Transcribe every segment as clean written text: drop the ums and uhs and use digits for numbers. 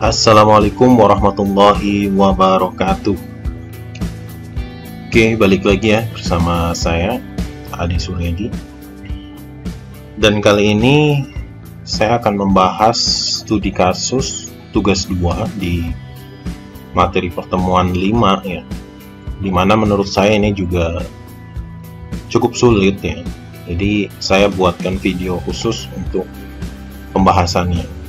Assalamualaikum warahmatullahi wabarakatuh. Oke, balik lagi ya bersama saya Adi Suryadi. Dan kali ini saya akan membahas studi kasus tugas 2 di materi pertemuan 5 ya. Dimana menurut saya ini juga cukup sulit ya. Jadi saya buatkan video khusus untuk pembahasannya.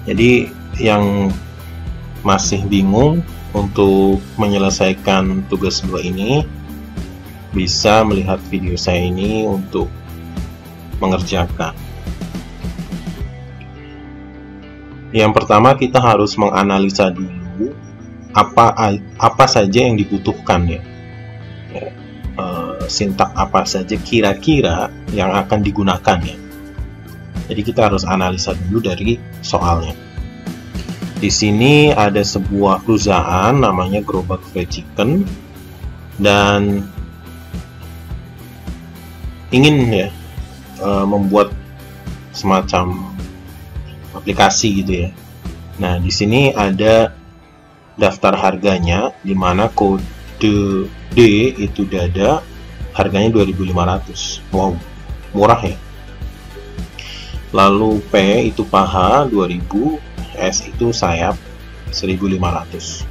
Jadi yang masih bingung untuk menyelesaikan tugas 2 ini bisa melihat video saya ini untuk mengerjakan. Yang pertama kita harus menganalisa dulu apa saja yang dibutuhkan ya. Sintak apa saja kira-kira yang akan digunakan ya. Jadi kita harus analisa dulu dari soalnya. Di sini ada sebuah perusahaan namanya Gerobak Fried Chicken dan ingin ya membuat semacam aplikasi gitu ya. Nah, di sini ada daftar harganya di mana kode D itu dada, harganya 2.500. Wow, murah ya. Lalu P itu paha 2000, S itu sayap 1500.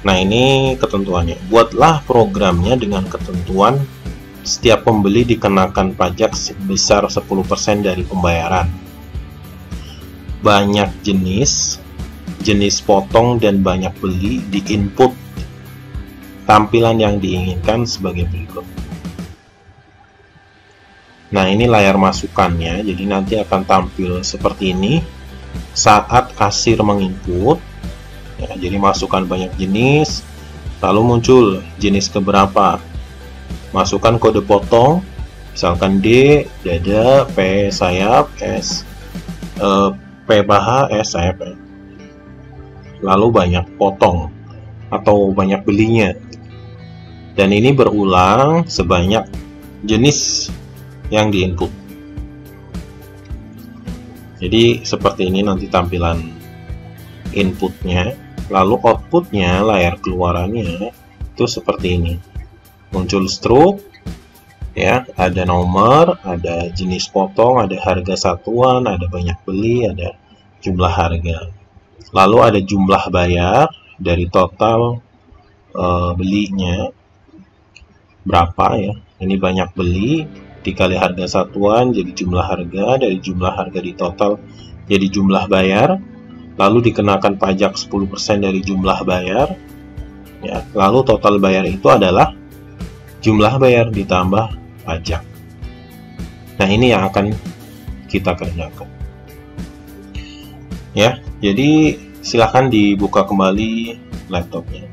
Nah, ini ketentuannya. Buatlah programnya dengan ketentuan setiap pembeli dikenakan pajak sebesar 10% dari pembayaran. Banyak jenis potong dan banyak beli di input. Tampilan yang diinginkan sebagai berikut. Nah, ini layar masukannya, jadi nanti akan tampil seperti ini saat kasir menginput ya, jadi masukkan banyak jenis, lalu muncul jenis keberapa, masukkan kode potong, misalkan D dada, P sayap, S P paha, S sayap, lalu banyak potong atau banyak belinya, dan ini berulang sebanyak jenis yang diinput. Jadi seperti ini nanti tampilan inputnya, lalu outputnya, layar keluarannya itu seperti ini. Muncul stroke ya, ada nomor, ada jenis potong, ada harga satuan, ada banyak beli, ada jumlah harga, lalu ada jumlah bayar dari total belinya berapa ya. Ini banyak beli dikali harga satuan jadi jumlah harga, dari jumlah harga di total jadi jumlah bayar, lalu dikenakan pajak 10% dari jumlah bayar ya, lalu total bayar itu adalah jumlah bayar ditambah pajak. Nah, ini yang akan kita kerjakan ya. Jadi silahkan dibuka kembali laptopnya.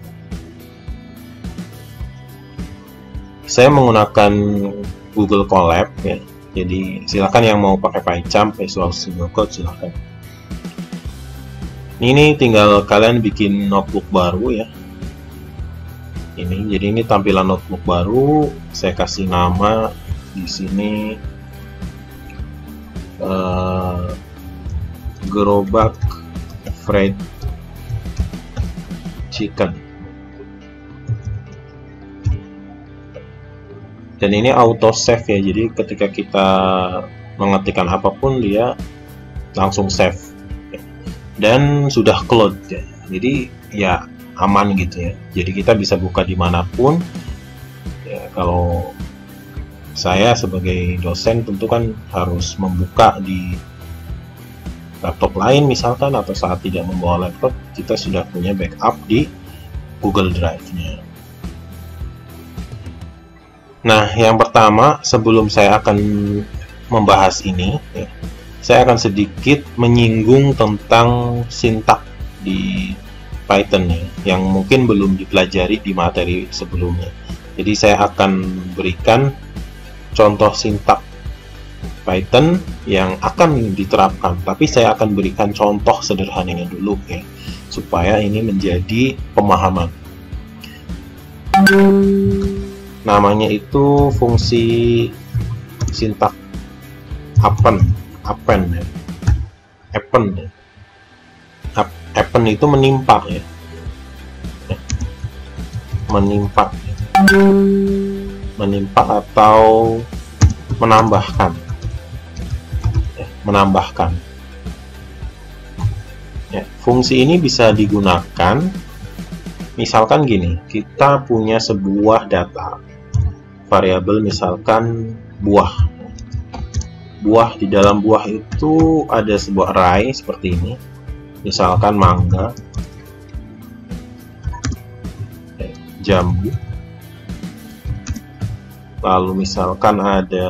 Saya menggunakan Google Colab ya, jadi silakan yang mau pakai PyCharm, Visual Studio Code silakan. Ini tinggal kalian bikin notebook baru ya. Jadi ini tampilan notebook baru. Saya kasih nama di sini Gerobak Fried Chicken. Dan ini auto save ya, jadi ketika kita mengetikkan apapun dia langsung save dan sudah cloud ya, jadi ya aman gitu ya. Jadi kita bisa buka dimanapun ya. Kalau saya sebagai dosen tentu kan harus membuka di laptop lain misalkan, atau saat tidak membawa laptop kita sudah punya backup di Google Drive-nya. Nah, yang pertama sebelum saya akan membahas ini ya, saya akan sedikit menyinggung tentang sintak di Python ya, yang mungkin belum dipelajari di materi sebelumnya. Jadi saya akan berikan contoh sintak Python yang akan diterapkan, tapi saya akan berikan contoh sederhananya dulu ya, supaya ini menjadi pemahaman. Namanya itu fungsi sintak append ya. happen itu menimpa ya. Menimpa atau menambahkan. Ya, fungsi ini bisa digunakan misalkan gini, kita punya sebuah data variabel, misalkan buah. Di dalam buah itu ada sebuah array seperti ini, misalkan mangga, jambu, lalu misalkan ada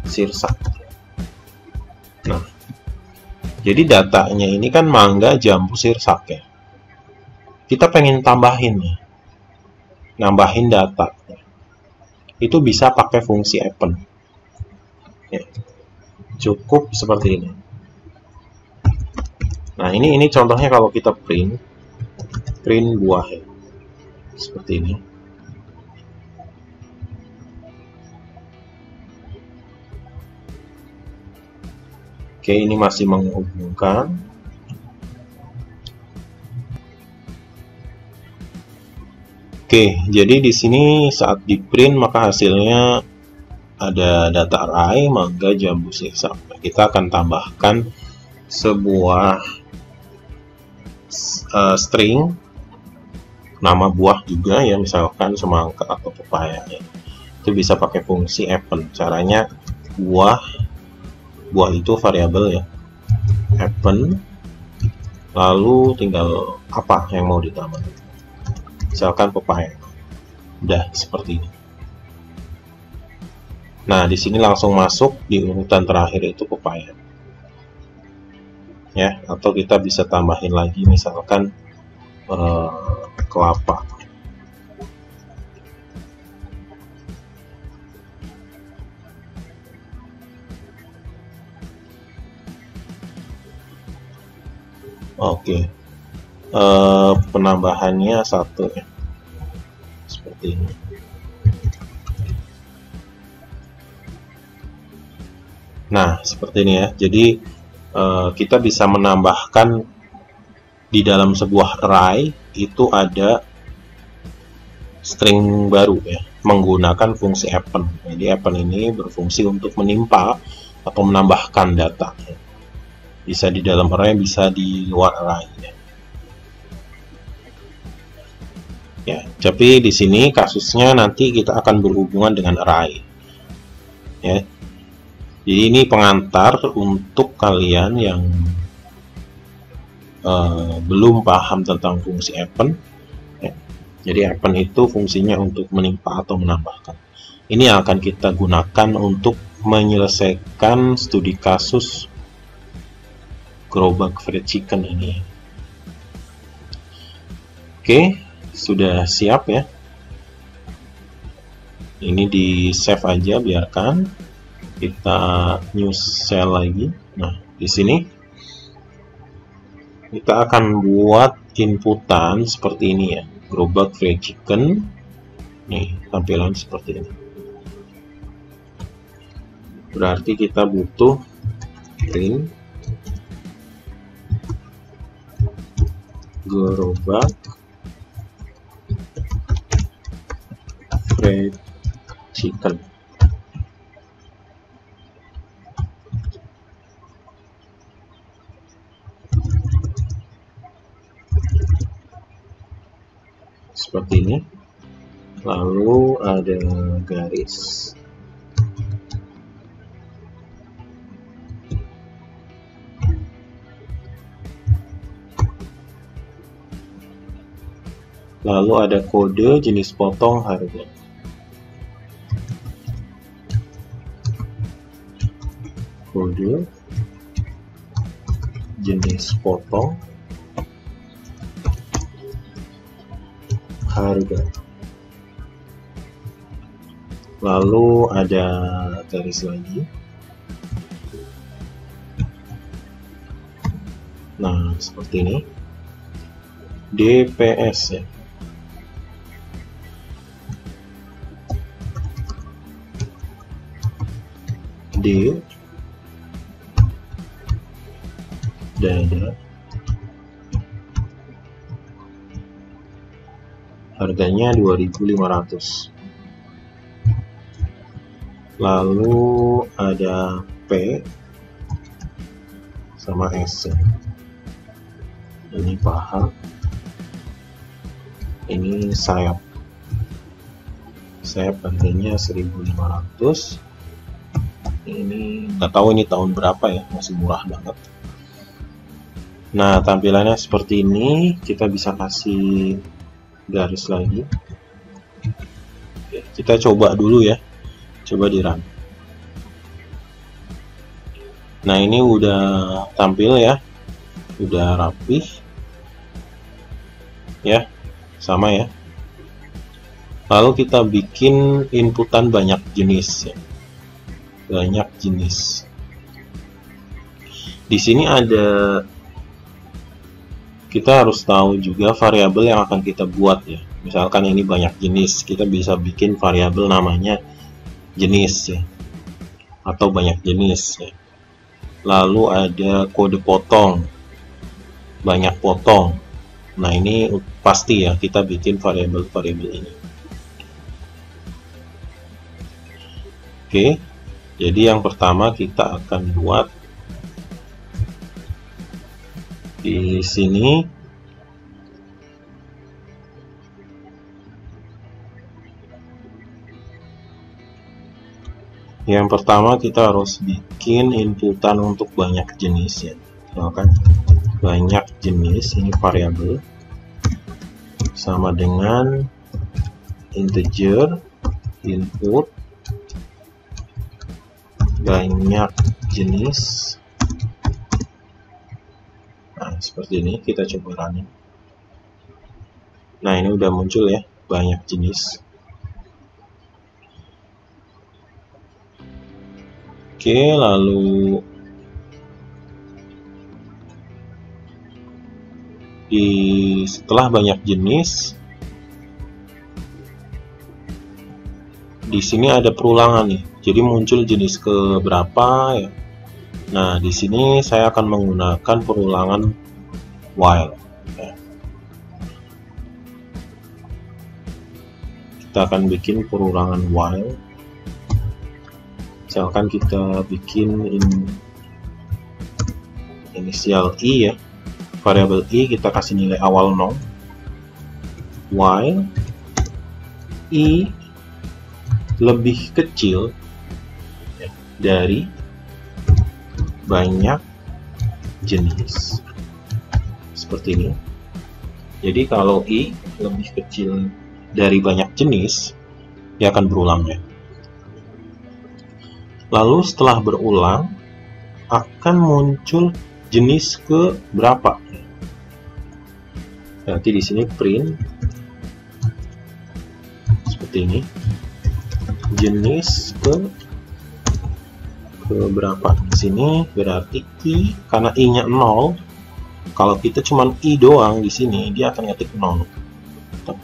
sirsak. Nah, jadi datanya ini kan mangga, jambu, sirsak ya. Kita pengen nambahin data. Itu bisa pakai fungsi append. Ya, cukup seperti ini. Nah, ini contohnya kalau kita print buah ya. Seperti ini. Oke, ini masih menghubungkan. Oke, jadi di sini saat di print maka hasilnya ada data array mangga, jambu, sirsak. Kita akan tambahkan sebuah string nama buah juga ya, misalkan semangka atau pepaya ya. Itu bisa pakai fungsi append. Caranya buah itu variabel ya, append, lalu tinggal apa yang mau ditambah, misalkan pepaya. Udah seperti ini. Nah, di sini langsung masuk di urutan terakhir itu pepaya. Ya, atau kita bisa tambahin lagi misalkan kelapa. Oke. Penambahannya 1 ya. Seperti ini. Nah, seperti ini ya. Jadi kita bisa menambahkan di dalam sebuah array itu ada string baru ya, menggunakan fungsi append. Jadi append ini berfungsi untuk menimpa atau menambahkan data. Bisa di dalam array, bisa di luar array ya. Ya, tapi di sini kasusnya nanti kita akan berhubungan dengan array. Ya. Jadi ini pengantar untuk kalian yang belum paham tentang fungsi append. Ya. Jadi append itu fungsinya untuk menimpa atau menambahkan. Ini yang akan kita gunakan untuk menyelesaikan studi kasus gerobak fried chicken ini. Oke, sudah siap ya. Ini di save aja, biarkan. Kita new cell lagi. Nah, di sini kita akan buat inputan seperti ini ya, gerobak fried chicken. Nih, tampilan seperti ini. Berarti kita butuh print gerobak fried chicken. Seperti ini, lalu ada garis, lalu ada kode, jenis potong, harga. Kode, jenis potong, harga. Lalu ada garis lagi. Nah, seperti ini. DPS ya. D, dada, harganya 2.500. Lalu ada P sama S. Ini paha, ini sayap. Sayap harganya 1.500. Ini nggak tahu ini tahun berapa ya, masih murah banget. Nah, tampilannya seperti ini. Kita bisa kasih garis lagi. Oke, kita coba dulu ya, coba di run. Nah, ini udah tampil ya, udah rapih ya, sama ya. Lalu kita bikin inputan banyak jenis ya. Banyak jenis. Di sini ada, kita harus tahu juga variabel yang akan kita buat ya. Misalkan ini banyak jenis, kita bisa bikin variabel namanya jenis ya, atau banyak jenis ya. Lalu ada kode potong, banyak potong. Nah, ini pasti ya kita bikin variabel-variabel ini. Oke. Jadi yang pertama kita akan buat di sini yang pertama kita harus bikin inputan untuk banyak jenis ya. Misalkan banyak jenis, ini variabel sama dengan integer input banyak jenis. Nah, seperti ini kita coba running. Nah, ini udah muncul ya, banyak jenis. Oke, lalu setelah banyak jenis, di sini ada perulangan nih. Jadi muncul jenis ke berapa ya. Nah, di sini saya akan menggunakan perulangan while ya. Kita akan bikin perulangan while. Misalkan kita bikin inisial i ya, variabel i kita kasih nilai awal 0, while i lebih kecil ya, dari banyak jenis, seperti ini. Jadi kalau i lebih kecil dari banyak jenis, dia akan berulang ya. Lalu setelah berulang akan muncul jenis ke berapa. Nanti di sini print seperti ini, jenis ke berapa. Di sini berarti i, karena i-nya 0. Kalau kita cuma i doang di sini, dia akan ngetik 0.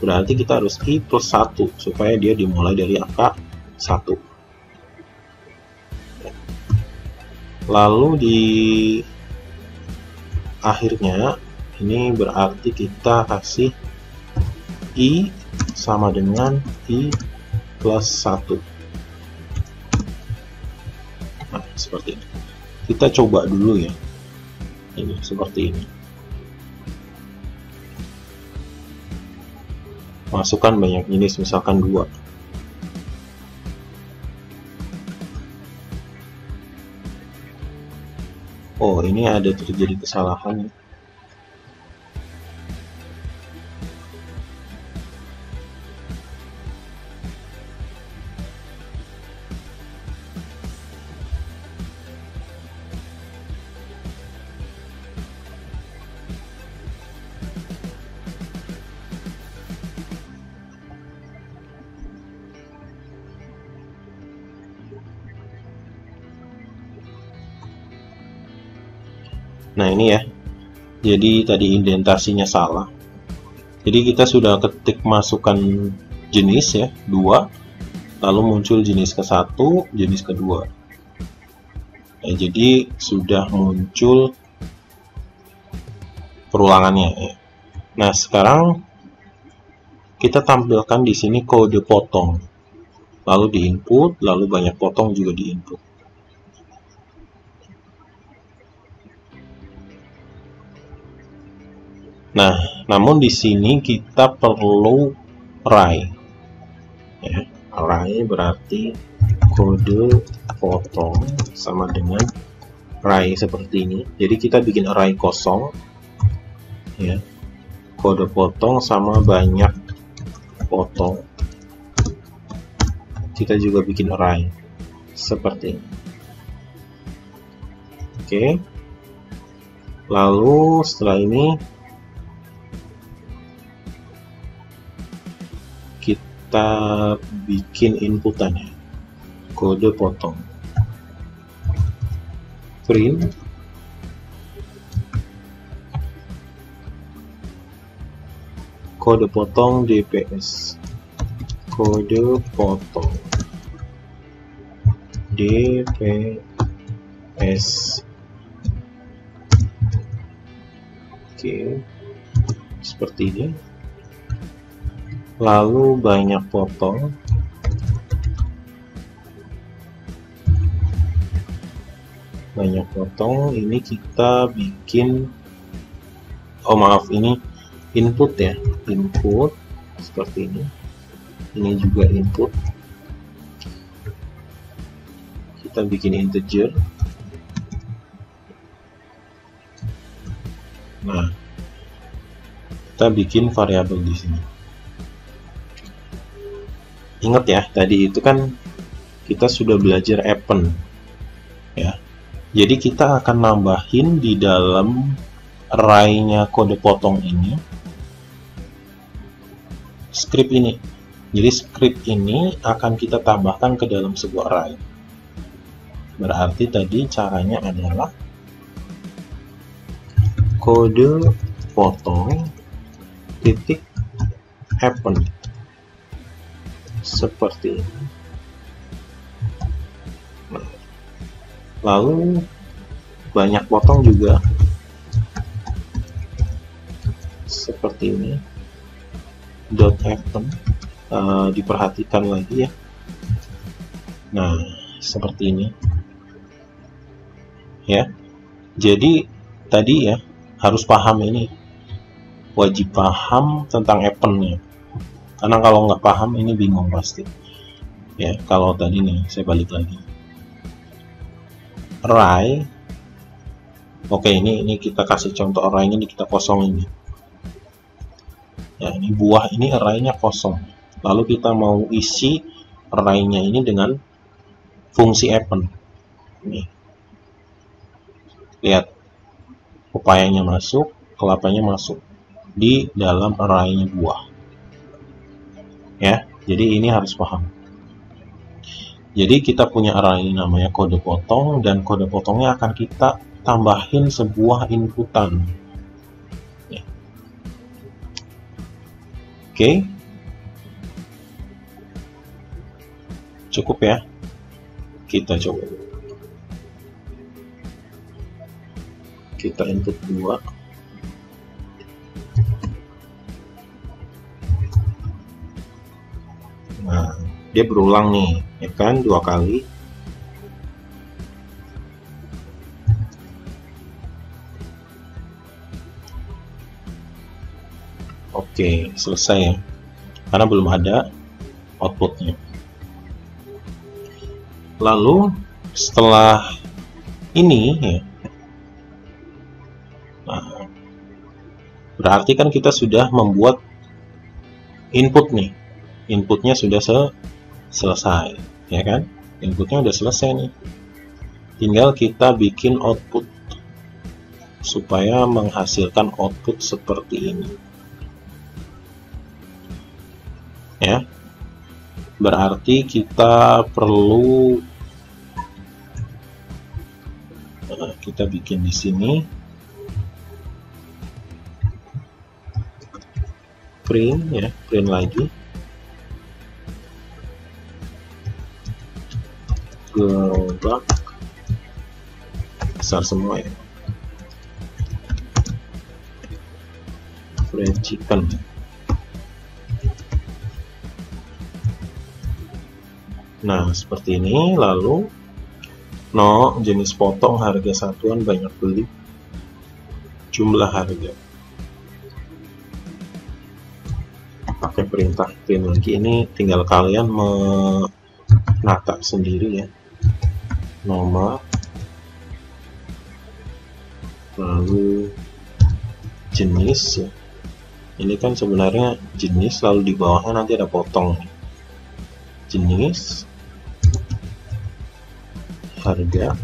Berarti kita harus i plus 1 supaya dia dimulai dari angka 1. Lalu di akhirnya ini berarti kita kasih i sama dengan i plus 1. Nah, seperti ini. Kita coba dulu ya. Ini seperti ini. Masukkan banyak jenis, misalkan 2. Oh, ini ada terjadi kesalahan. Nah, ini ya. Jadi tadi indentasinya salah. Jadi kita sudah ketik masukkan jenis ya, 2. Lalu muncul jenis ke-1, jenis kedua. Nah, jadi sudah muncul perulangannya ya. Nah, sekarang kita tampilkan di sini kode potong, lalu di input, lalu banyak potong juga di input. Nah, namun di sini kita perlu array. Ya, array berarti kode potong sama dengan array seperti ini. Jadi kita bikin array kosong, ya, kode potong sama banyak potong. Kita juga bikin array seperti ini. Oke. Lalu setelah ini kita bikin inputannya, kode potong, print kode potong DPS, kode potong DPS. Oke, seperti ini. Lalu banyak potong, ini kita bikin, oh maaf, ini input ya, input seperti ini juga input, kita bikin integer. Nah, kita bikin variabel di sini. Ingat ya, tadi itu kan kita sudah belajar append, ya. Jadi kita akan nambahin di dalam array-nya kode potong ini script ini. Jadi script ini akan kita tambahkan ke dalam sebuah array. Berarti tadi caranya adalah kode potong titik append seperti ini. Lalu banyak potong juga seperti ini, dot append, diperhatikan lagi ya. Nah, seperti ini ya. Jadi tadi ya harus paham ini, wajib paham tentang append-nya. Karena kalau nggak paham ini bingung pasti. Ya, kalau tadi nih saya balik lagi. Array. Oke, ini kita kasih contoh array ini, kita kosong ini. Ya, ini buah ini array-nya kosong. Lalu kita mau isi array-nya ini dengan fungsi append. Nih. Lihat. Pepayanya masuk, kelapanya masuk di dalam array-nya buah. Ya, jadi ini harus paham. Jadi kita punya array namanya kode potong, dan kode potongnya akan kita tambahin sebuah inputan. Ya. Oke, cukup ya. Kita coba. Kita input 2. Nah, dia berulang nih, ya kan, 2 kali. Oke, selesai ya. Karena belum ada outputnya. Lalu setelah ini ya, nah, berarti kan kita sudah membuat input nih. Inputnya sudah selesai, ya kan? Inputnya udah selesai nih. Tinggal kita bikin output supaya menghasilkan output seperti ini. Ya. Berarti kita perlu kita bikin di sini print ya, print lagi. Global besar semua ya, fried chicken. Nah, seperti ini. Lalu no, jenis potong, harga satuan, banyak beli, jumlah harga. Pakai perintah print lagi. Ini tinggal kalian menata sendiri ya. Nomor, lalu jenis ya. Ini kan sebenarnya jenis, lalu di bawahnya nanti ada potong. Jenis, harga,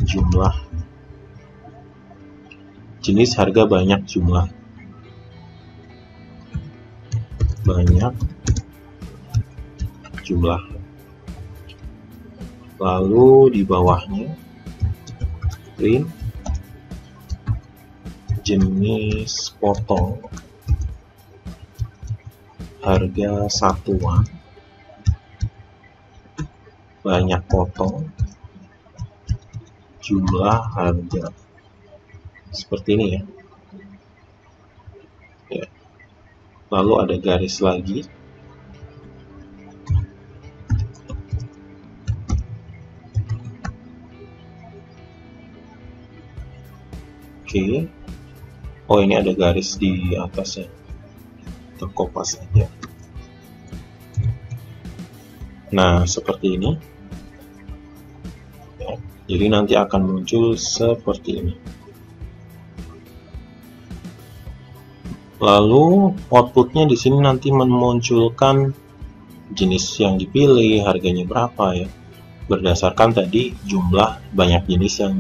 jumlah. Jenis, harga, banyak, jumlah. Banyak, jumlah. Lalu di bawahnya print jenis potong, harga satuan, banyak potong, jumlah harga. Seperti ini ya. Lalu ada garis lagi. Oke. Oh, ini ada garis di atasnya. Kita kopas aja. Nah, seperti ini. Ya, jadi nanti akan muncul seperti ini. Lalu outputnya di sini nanti memunculkan jenis yang dipilih, harganya berapa ya, berdasarkan tadi jumlah banyak jenis yang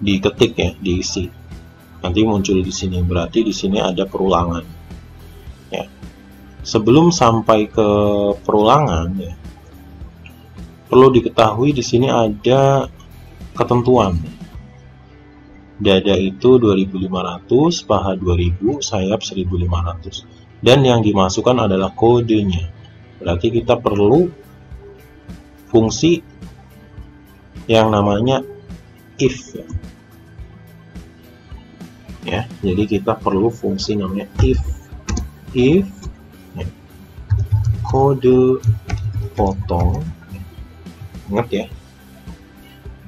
diketik ya, diisi. Nanti muncul di sini, berarti di sini ada perulangan. Ya. Sebelum sampai ke perulangan, ya, perlu diketahui di sini ada ketentuan. Dada itu 2500, paha 2000, sayap 1500. Dan yang dimasukkan adalah kodenya. Berarti kita perlu fungsi yang namanya if. Ya, jadi kita perlu fungsi namanya if ya, kode potong. Ingat ya,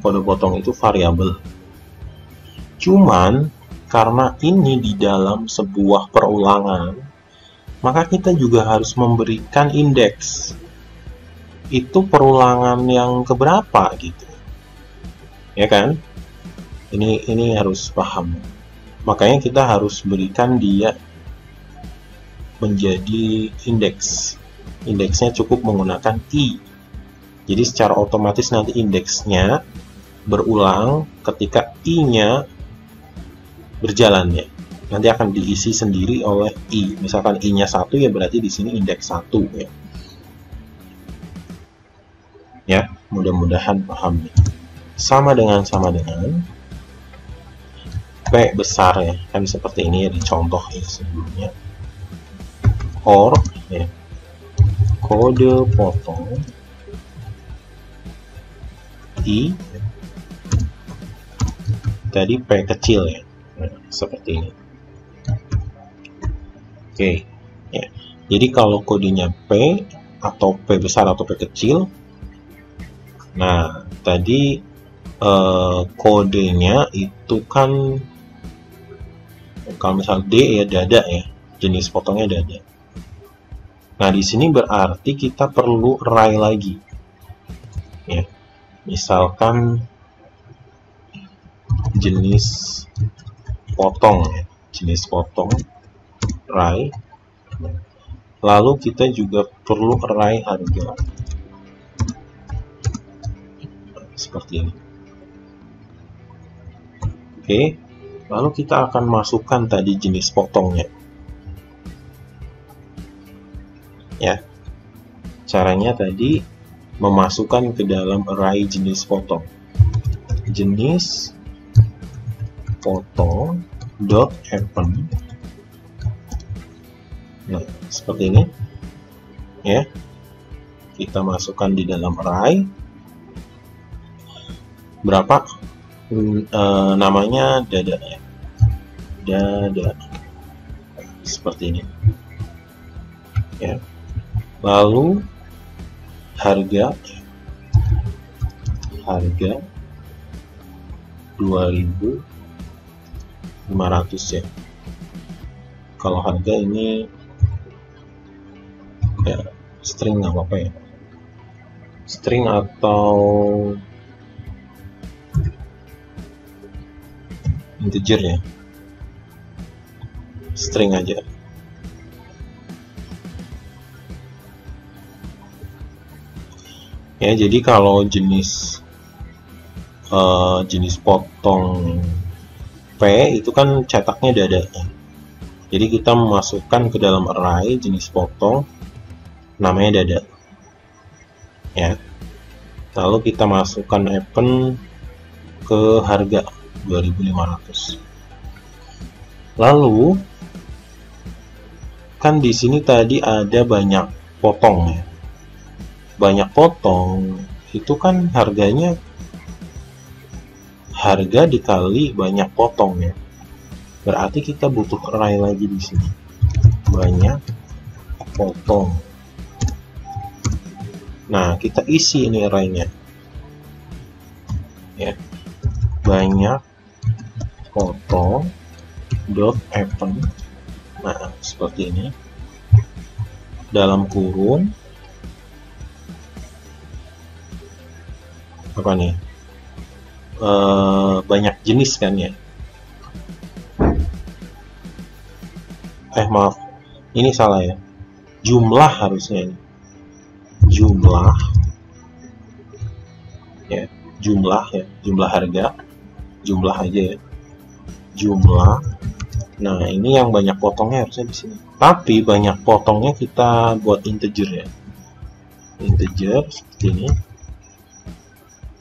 kode potong itu variabel. Cuman karena ini di dalam sebuah perulangan, maka kita juga harus memberikan indeks. Itu perulangan yang keberapa gitu, ya kan? Ini harus paham. Makanya kita harus berikan dia menjadi indeks. Indeksnya cukup menggunakan i. Jadi secara otomatis nanti indeksnya berulang ketika i-nya berjalan ya. Nanti akan diisi sendiri oleh i. Misalkan i-nya 1 ya, berarti di sini indeks 1 ya. Ya, mudah-mudahan paham ya. Sama dengan P besar ya, kan seperti ini ya di contoh ya sebelumnya. Or ya, kode potong i tadi P kecil ya, nah, seperti ini. Oke ya, jadi kalau kodenya P atau P besar atau P kecil, nah tadi kodenya itu kan kalau misal D ya, dada ya, jenis potongnya dada. Nah, di sini berarti kita perlu array lagi. Ya. Misalkan jenis potong ya, jenis potong array. Lalu kita juga perlu array harga. Seperti ini. Oke. Lalu kita akan masukkan tadi jenis potongnya. Ya. Caranya tadi memasukkan ke dalam array jenis potong. Jenis potong dot append. Nah, seperti ini. Ya. Kita masukkan di dalam array. Berapa? Namanya dada ya. Dada. Seperti ini. ya. Lalu harga 2.500 ya. Kalau harga ini ya string nggak apa-apa ya, string atau integer ya, string aja. Ya, jadi kalau jenis potong P itu kan cetaknya dada. Jadi kita memasukkan ke dalam array jenis potong namanya dada. Ya. Lalu kita masukkan append ke harga 2.500. Lalu kan di sini tadi ada banyak potong ya. Banyak potong itu kan harganya harga dikali banyak potong ya. Berarti kita butuh array lagi di sini. Banyak potong. Nah, kita isi ini array-nya. Ya. Banyak potong dot append. Nah, seperti ini. Dalam kurung apa nih? Banyak jenis kan ya. Maaf, ini salah ya, jumlah harusnya ini, jumlah ya, jumlah harga, jumlah aja ya, jumlah. Nah, ini yang banyak potongnya harusnya di sini, tapi banyak potongnya kita buat integer ya, integer seperti ini.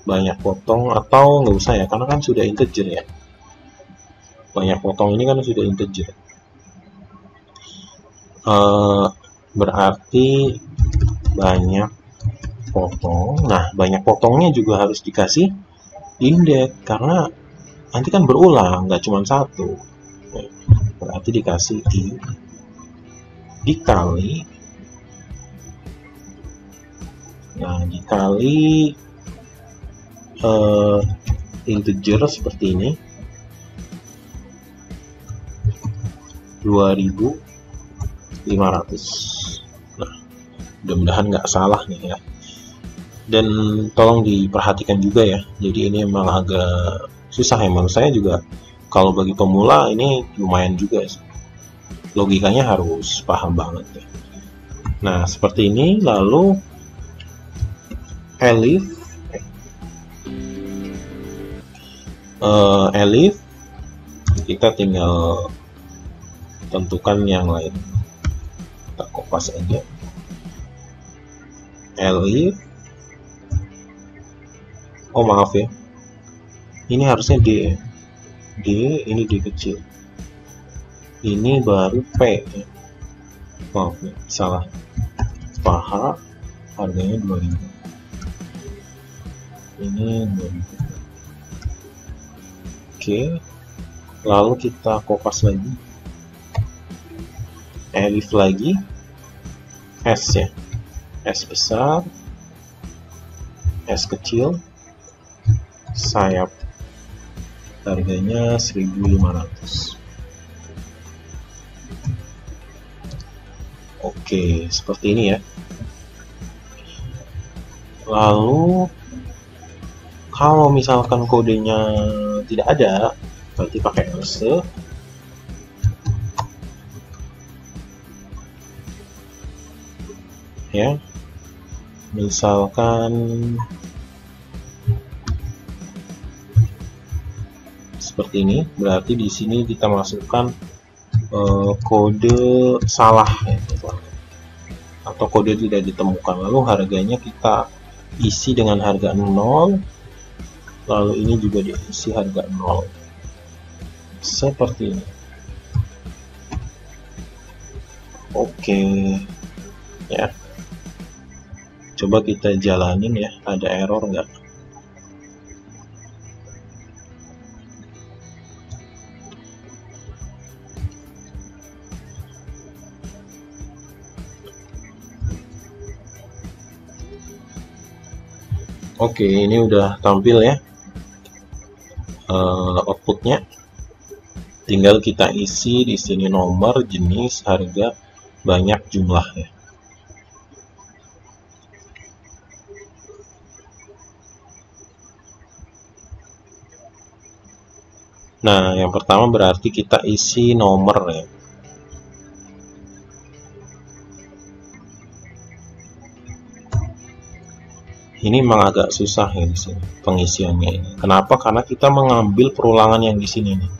Banyak potong atau nggak usah ya, karena kan sudah integer ya. Banyak potong ini kan sudah integer. Berarti banyak potong. Nah, banyak potongnya juga harus dikasih indeks, karena nanti kan berulang, nggak cuma satu. Berarti dikasih i dikali, nah dikali integer seperti ini, 2.500. Nah, mudah-mudahan nggak salah nih ya. Dan tolong diperhatikan juga ya. Jadi ini memang agak susah ya, menurut saya juga. Kalau bagi pemula ini lumayan juga. Logikanya harus paham banget ya. Nah, seperti ini. Lalu elif kita tinggal tentukan yang lain, kita kopas aja elif, oh maaf ya, ini harusnya D ini D kecil, ini baru P ya. Maaf ya, salah, paha harganya 2.000, ini 2.000. Oke, lalu kita kopas lagi, elif lagi, S ya, S besar, S kecil, sayap, harganya 1.500. Oke, seperti ini ya. Lalu kalau misalkan kodenya tidak ada, berarti pakai else. Ya, misalkan seperti ini, berarti di sini kita masukkan kode salah ya, atau kode tidak ditemukan. Lalu harganya kita isi dengan harga 0, lalu ini juga diisi harga 0, seperti ini. Oke ya, coba kita jalanin ya, ada error nggak? Oke, ini udah tampil ya outputnya. Tinggal kita isi di sini nomor, jenis, harga, banyak, jumlahnya. Nah, yang pertama berarti kita isi nomor ya. Ini memang agak susah ya di sini pengisiannya ini. Kenapa? Karena kita mengambil perulangan yang di sini nih.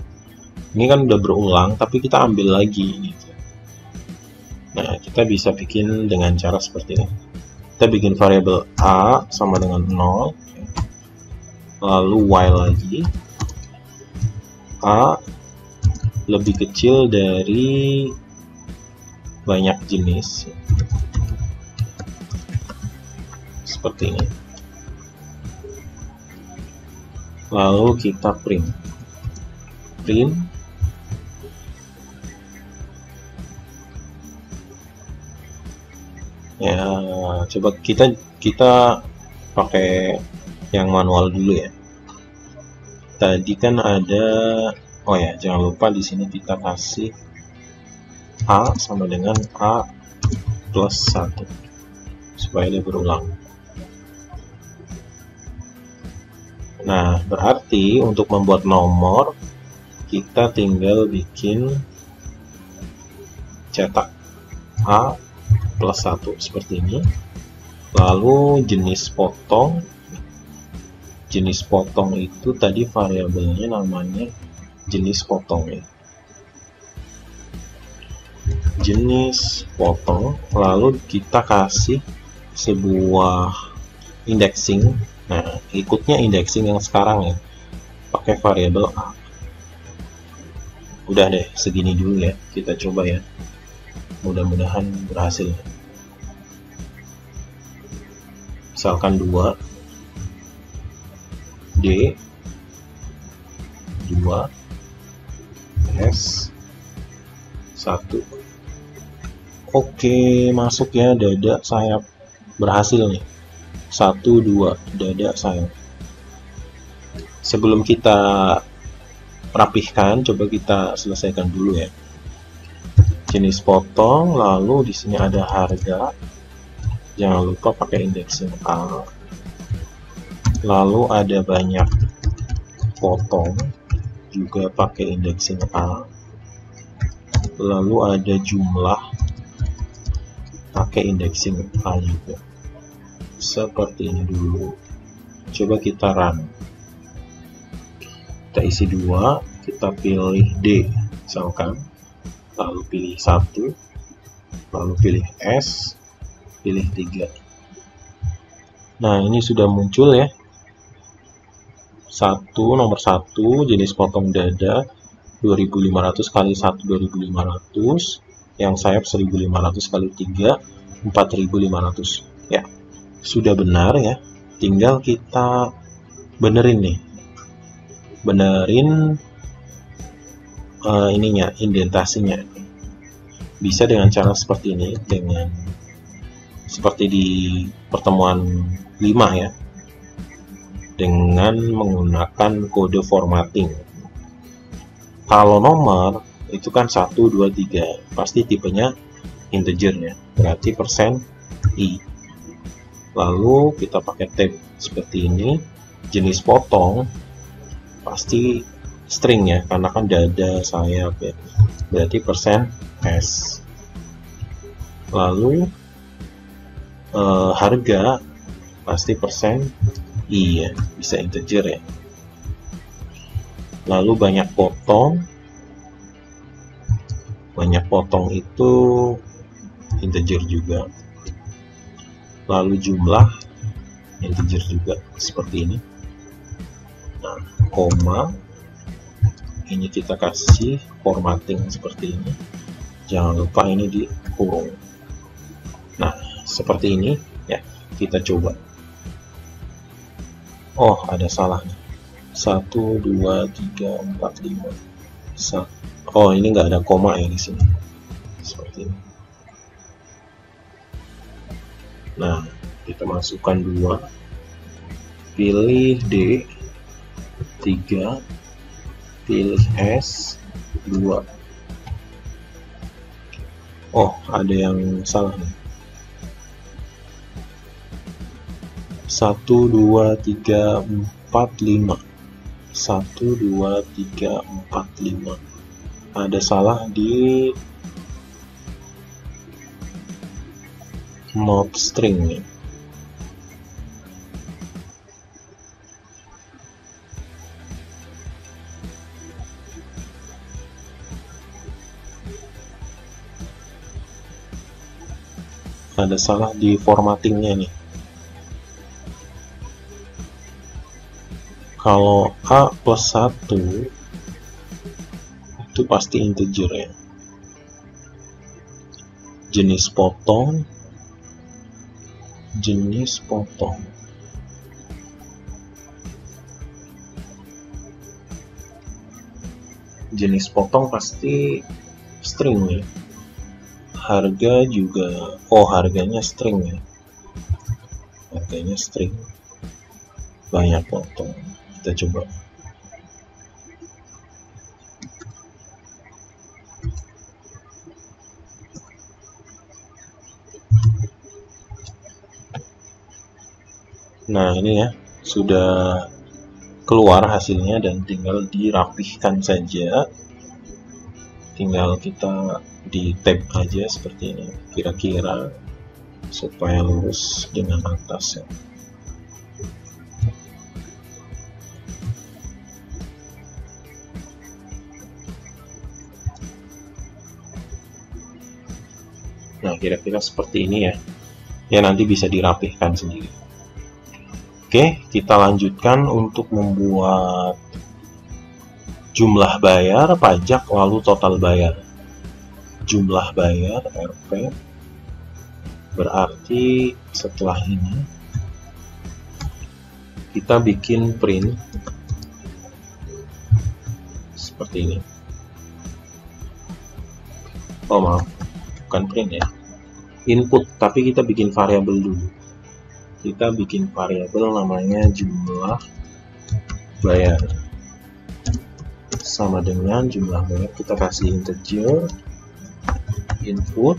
Ini kan udah berulang, tapi kita ambil lagi gitu. Nah, kita bisa bikin dengan cara seperti ini. Kita bikin variabel a sama dengan 0, lalu y lagi, a lebih kecil dari banyak jenis, seperti ini. Lalu kita print ya. Coba kita pakai yang manual dulu ya. Tadi kan ada, oh ya, jangan lupa di sini kita kasih a sama dengan a plus 1 supaya dia berulang. Nah, berarti untuk membuat nomor kita tinggal bikin cetak a plus 1 seperti ini. Lalu jenis potong itu tadi variabelnya namanya jenis potong ya. Jenis potong, lalu kita kasih sebuah indexing. Nah, ikutnya indexing yang sekarang ya, pakai variabel a. Udah deh, segini dulu ya, kita coba ya. Mudah-mudahan berhasil. Misalkan 2 D 2 S 1. Oke, masuk ya, dada sayap. Berhasil nih. 1 2 dada sayap. Sebelum kita rapihkan, coba kita selesaikan dulu ya. Jenis potong, lalu di sini ada harga. Jangan lupa pakai indexing a. Lalu ada banyak potong, juga pakai indexing a. Lalu ada jumlah, pakai indexing a juga. Seperti ini dulu. Coba kita run. Kita isi 2, kita pilih D misalkan, lalu pilih 1, lalu pilih S, pilih 3. Nah, ini sudah muncul ya. Nomor 1 jenis potong dada 2500 kali 1 2500, yang sayap 1500 kali 3 4500 ya. Sudah benar ya. Tinggal kita benerin nih. Ininya, indentasinya. Bisa dengan cara seperti ini, dengan seperti di pertemuan 5 ya, dengan menggunakan kode formatting. Kalau nomor itu kan 1 2 3, pasti tipenya integer ya, berarti %i. Lalu kita pakai tab seperti ini. Jenis potong pasti string ya, karena kan dada sayap ya, berarti %s. Lalu harga pasti %i ya, bisa integer ya. Lalu banyak potong itu integer juga. Lalu jumlah integer juga, seperti ini. Nah, koma ini kita kasih formatting seperti ini. Jangan lupa ini dikurung. Nah, seperti ini ya, kita coba. Oh, ada salah nih. 1 2 3 4 5. Oh, ini nggak ada koma ya di sini. Seperti ini. Nah, kita masukkan 2. pilih D 3, pilih S 2. Oh, ada yang salah nih. 1, 2, 3, 4, 5. 1, 2, 3, 4, 5. Ada salah di mode string nih. Ada salah di formattingnya nih. Kalau A plus 1 itu pasti integer ya. Jenis potong, jenis potong. Jenis potong pasti string nih. Harga juga, oh harganya string ya. Harganya string. Banyak potong. Kita coba. Nah ini ya, sudah keluar hasilnya dan tinggal dirapihkan saja. Tinggal kita di tab aja seperti ini, kira-kira supaya lurus dengan atas ya. Nah, kira-kira seperti ini ya. Ya nanti bisa dirapihkan sendiri. Oke, kita lanjutkan untuk membuat jumlah bayar, pajak, lalu total bayar. Jumlah bayar RP berarti setelah ini kita bikin print seperti ini. Oh maaf, bukan print ya, input, tapi kita bikin variabel dulu. Kita bikin variabel namanya jumlah bayar sama dengan jumlah bayar, kita kasih integer input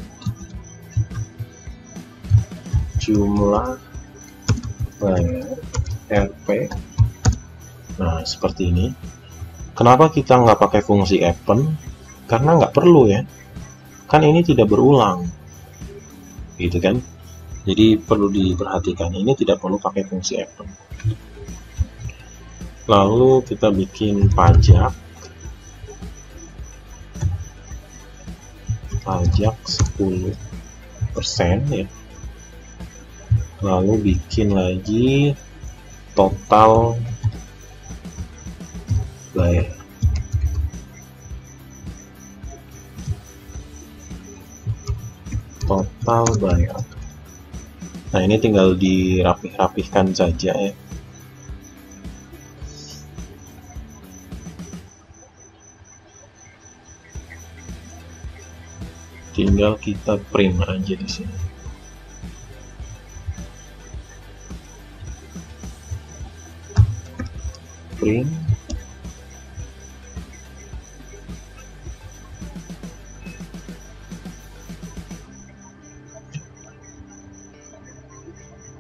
jumlah bayar RP. Nah seperti ini. Kenapa kita nggak pakai fungsi append? Karena nggak perlu ya, kan ini tidak berulang gitu kan. Jadi perlu diperhatikan, ini tidak perlu pakai fungsi append. Lalu kita bikin pajak 10% ya. Lalu bikin lagi total bayar. Total bayar. Nah ini tinggal dirapih-rapihkan saja ya. Tinggal kita print aja di sini. Print.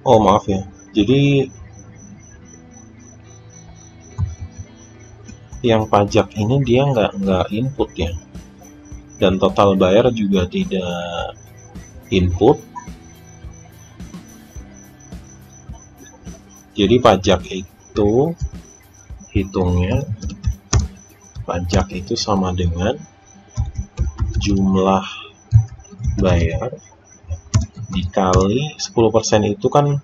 Oh maaf ya. Jadi yang pajak ini dia nggak input ya. Dan total bayar juga tidak input. Jadi pajak itu hitungnya, pajak itu sama dengan jumlah bayar dikali 10% itu kan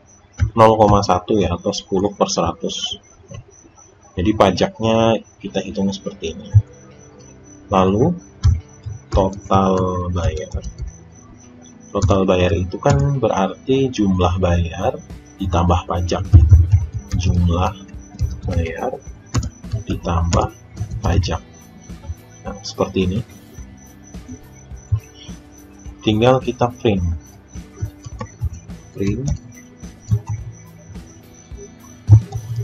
0,1 ya, atau 10/100. Jadi pajaknya kita hitung seperti ini. Lalu total bayar. Total bayar itu kan berarti jumlah bayar ditambah pajak. Jumlah bayar ditambah pajak. Nah, seperti ini. Tinggal kita print.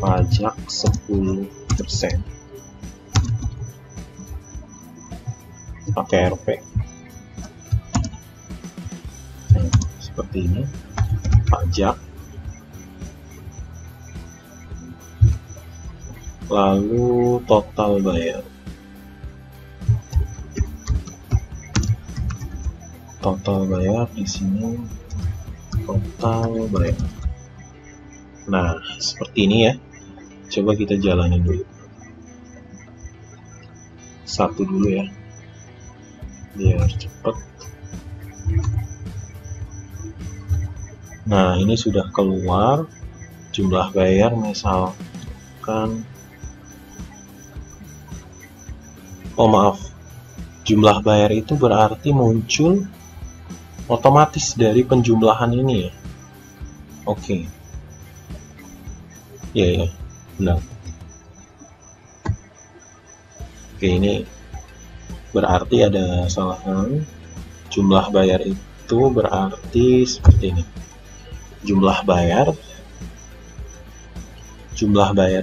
pajak 10% pakai RP. Nah, seperti ini, pajak, lalu total bayar. Total bayar di sini, total bayar. Nah, seperti ini ya. Coba kita jalanin dulu. Satu dulu ya, biar cepet. Nah, ini sudah keluar jumlah bayar, misalkan, oh maaf, jumlah bayar itu berarti muncul otomatis dari penjumlahan ini ya. Oke. Ya, benar. Oke, ini berarti ada kesalahan. Jumlah bayar itu berarti seperti ini. Jumlah bayar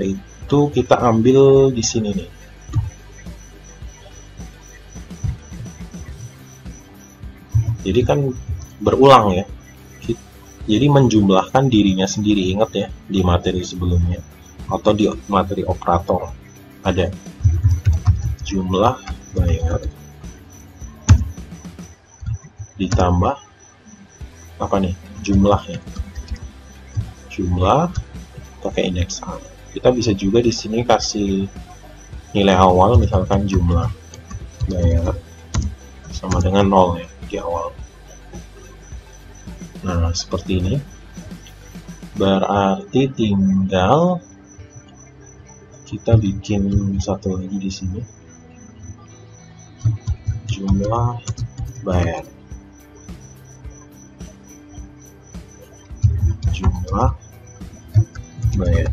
itu kita ambil di sini nih. Jadi kan berulang ya. Jadi menjumlahkan dirinya sendiri, ingat ya, di materi sebelumnya atau di materi operator ada jumlah bayar ditambah apa nih, jumlah ya, jumlah pakai indeks A. Kita bisa juga di sini kasih nilai awal, misalkan jumlah bayar sama dengan 0 ya di awal. Nah, seperti ini. Berarti tinggal kita bikin satu lagi di sini. Jumlah bayar. Jumlah bayar.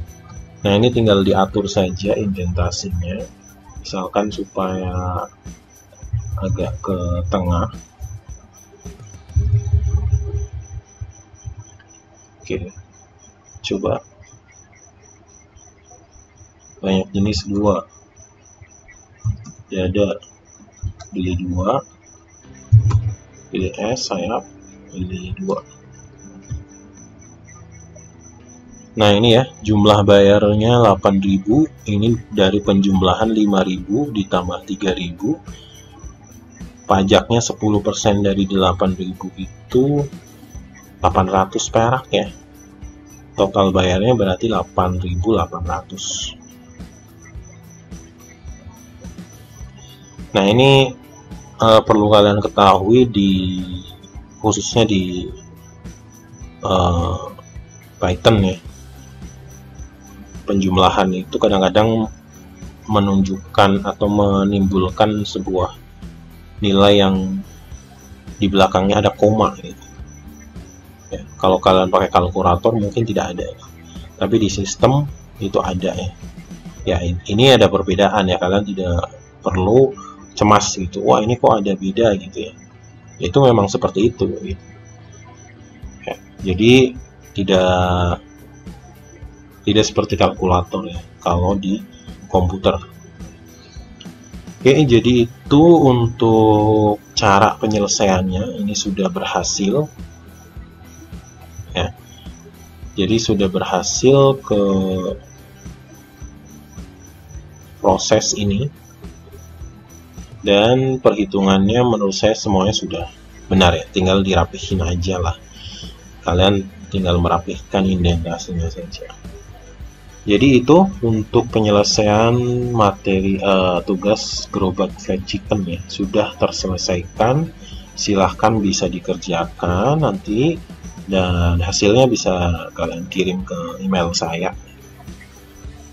Nah, ini tinggal diatur saja indentasinya. Misalkan supaya agak ke tengah. Oke, coba banyak jenis 2, dada pilih 2, pilih S sayap pilih 2. Nah, ini ya jumlah bayarnya 8.000, ini dari penjumlahan 5.000 ditambah 3.000, pajaknya 10% dari 8.000 itu 800 perak ya. Total bayarnya berarti 8.800. Nah, ini perlu kalian ketahui khususnya di Python ya. Penjumlahan itu kadang-kadang menunjukkan atau menimbulkan sebuah nilai yang di belakangnya ada koma gitu. Ya, kalau kalian pakai kalkulator mungkin tidak ada, tapi di sistem itu ada ya. Ya, ini ada perbedaan ya, kalian tidak perlu cemas gitu. Wah, ini kok ada beda gitu ya. Itu memang seperti itu gitu. Ya, jadi tidak seperti kalkulator ya kalau di komputer. Oke, jadi itu untuk cara penyelesaiannya. Ini sudah berhasil. Ya, jadi sudah berhasil ke proses ini, dan perhitungannya menurut saya semuanya sudah benar ya, tinggal dirapihin aja lah. Kalian tinggal merapihkan indentasinya saja. Jadi itu untuk penyelesaian materi tugas gerobak fried chicken ya, sudah terselesaikan. Silahkan bisa dikerjakan nanti, dan hasilnya bisa kalian kirim ke email saya.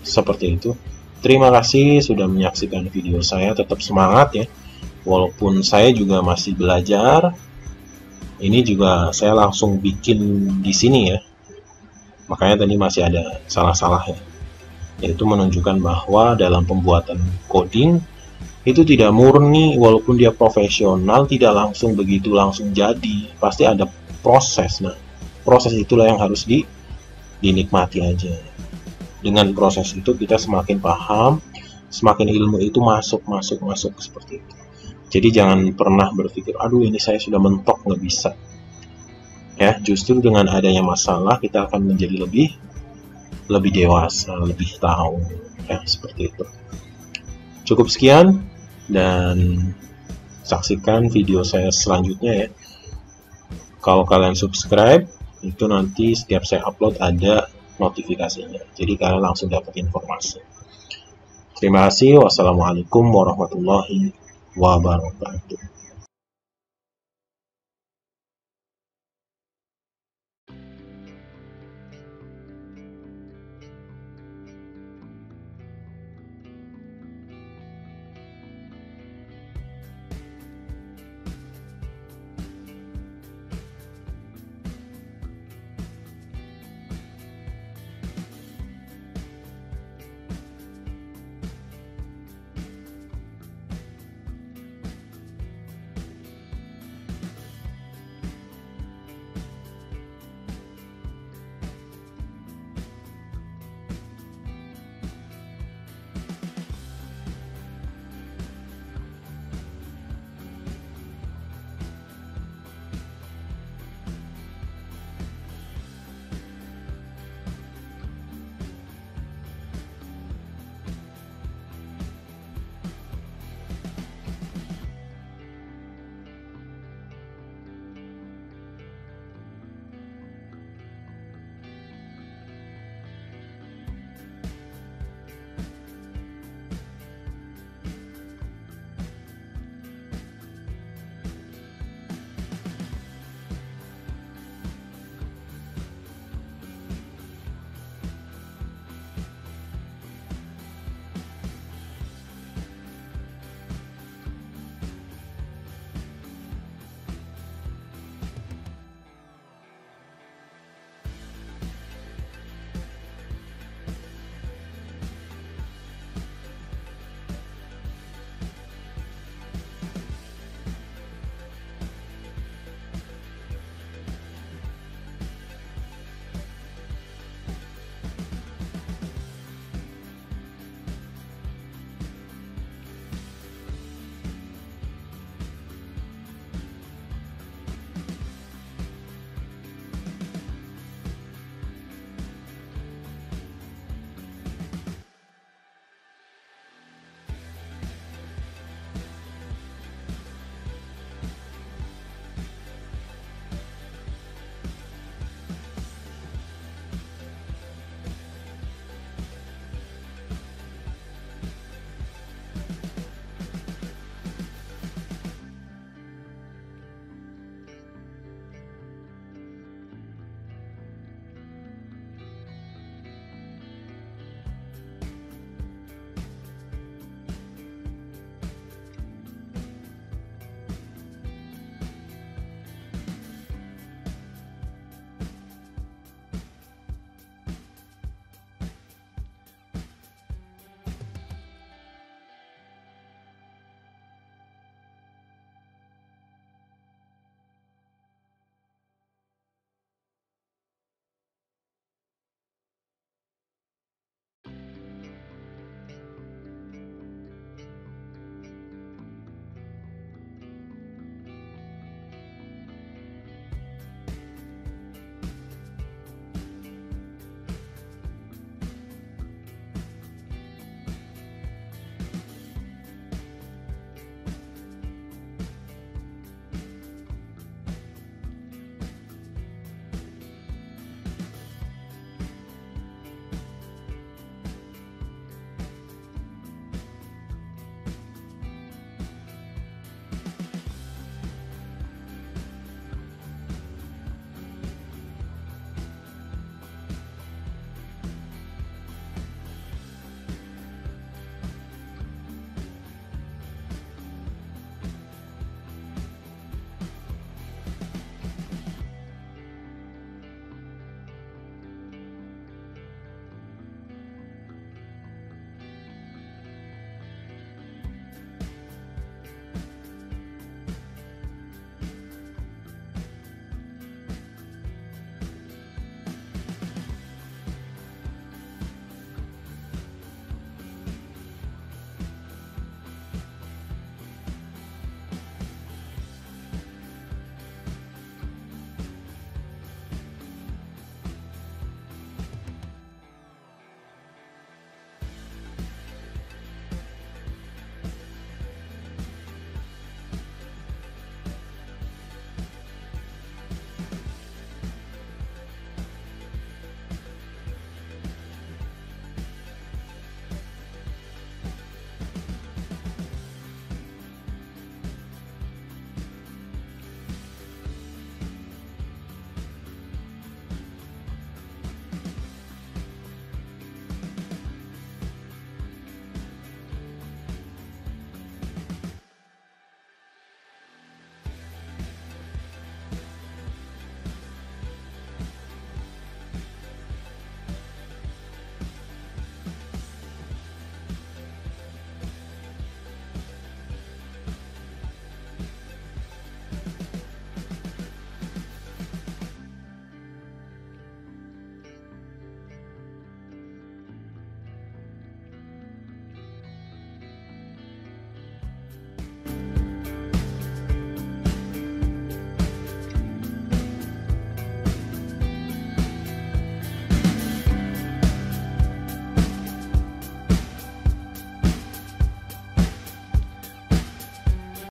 Seperti itu. Terima kasih sudah menyaksikan video saya. Tetap semangat ya. Walaupun saya juga masih belajar. Ini juga saya langsung bikin di sini ya. Makanya tadi masih ada salah-salahnya. Yaitu menunjukkan bahwa dalam pembuatan coding itu tidak murni, walaupun dia profesional, tidak langsung begitu langsung jadi. Pasti ada proses. Nah, proses itulah yang harus dinikmati aja. Dengan proses itu kita semakin paham, semakin ilmu itu masuk seperti itu. Jadi jangan pernah berpikir, aduh ini saya sudah mentok, nggak bisa. Ya, justru dengan adanya masalah kita akan menjadi lebih dewasa, lebih tahu. Ya, seperti itu. Cukup sekian, dan saksikan video saya selanjutnya ya. Kalau kalian subscribe, itu nanti setiap saya upload ada notifikasinya. Jadi kalian langsung dapat informasi. Terima kasih. Wassalamualaikum warahmatullahi wabarakatuh.